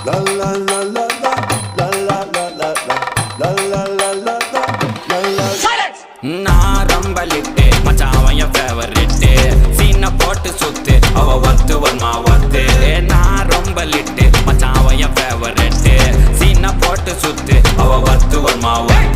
La la la la la la la la la la la la la la la. Silence. நான் ரொம்ப lid மச்சான் அவன் என் ஃபேவரிட்டு சீனை போட்டு சுத்து அவ ஒத்து வருமா ஒத்து நான் ரொம்ப லிட்டு மச்சான் அவன் என் ஃபேவரிட்டு சீனை போட்டு சுத்து அவ ஒத்து வருமா ஒத்து